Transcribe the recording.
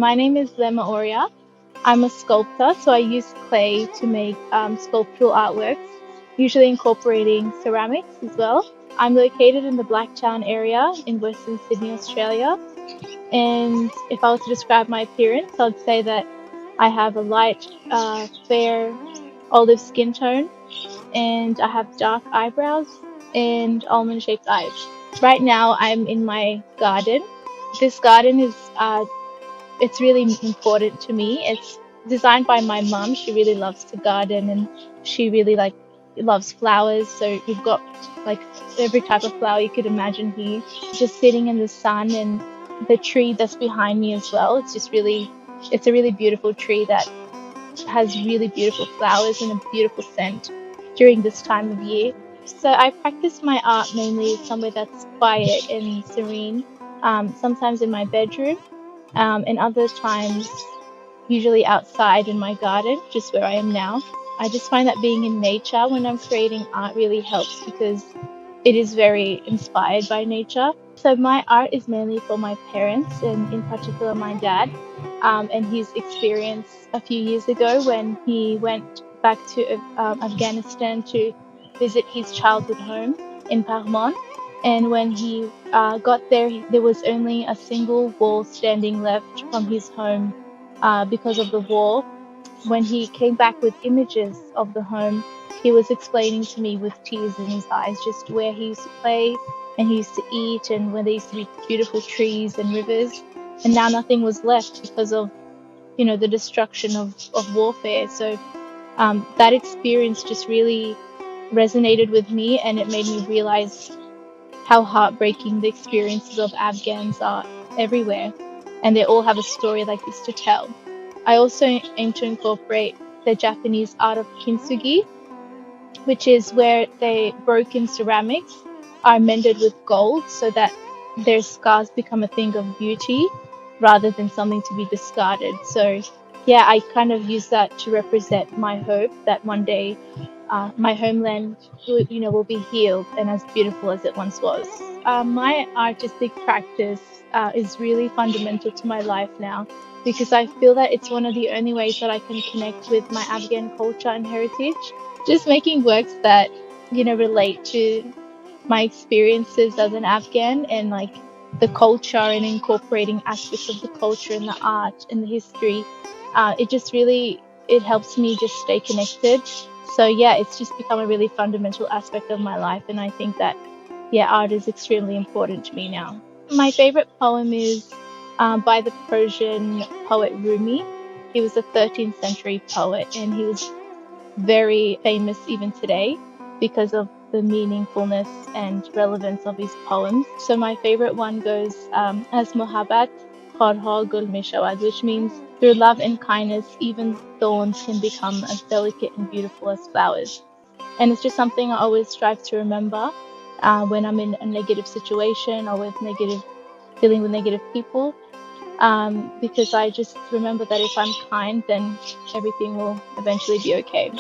My name is Lemah Orya. I'm a sculptor, so I use clay to make sculptural artworks, usually incorporating ceramics as well. I'm located in the Blacktown area in Western Sydney, Australia. And if I was to describe my appearance, I'd say that I have a light, fair olive skin tone, and I have dark eyebrows and almond-shaped eyes. Right now, I'm in my garden. This garden is it's really important to me. It's designed by my mum. She really loves to garden and she really loves flowers. So we've got like every type of flower you could imagine here, just sitting in the sun, and the tree that's behind me as well. It's a really beautiful tree that has really beautiful flowers and a beautiful scent during this time of year. So I practice my art mainly somewhere that's quiet and serene, sometimes in my bedroom, and other times usually outside in my garden, just where I am now. I just find that being in nature when I'm creating art really helps because it is very inspired by nature. So my art is mainly for my parents, and in particular my dad, and his experience a few years ago when he went back to Afghanistan to visit his childhood home in Parmon. And when he got there, there was only a single wall standing left from his home because of the war. When he came back with images of the home, he was explaining to me with tears in his eyes just where he used to play and he used to eat, and where there used to be beautiful trees and rivers. And now nothing was left because of, the destruction of warfare. So that experience just really resonated with me, and it made me realize how heartbreaking the experiences of Afghans are everywhere, and they all have a story like this to tell. I also aim to incorporate the Japanese art of kintsugi, which is where they broken ceramics are mended with gold so that their scars become a thing of beauty rather than something to be discarded. So yeah, I kind of use that to represent my hope that one day my homeland will be healed and as beautiful as it once was. My artistic practice is really fundamental to my life now, because I feel that it's one of the only ways that I can connect with my Afghan culture and heritage. Just making works that relate to my experiences as an Afghan, and like the culture, and incorporating aspects of the culture and the art and the history. It helps me just stay connected. So yeah, it's just become a really fundamental aspect of my life, and I think that art is extremely important to me now. My favorite poem is by the Persian poet Rumi. He was a 13th century poet, and he was very famous even today because of the meaningfulness and relevance of his poems. So my favorite one goes, as Mohabbat Kharha Gul Me Shawad, which means through love and kindness, even thorns can become as delicate and beautiful as flowers. And it's just something I always strive to remember when I'm in a negative situation or dealing with negative people, because I just remember that if I'm kind, then everything will eventually be okay.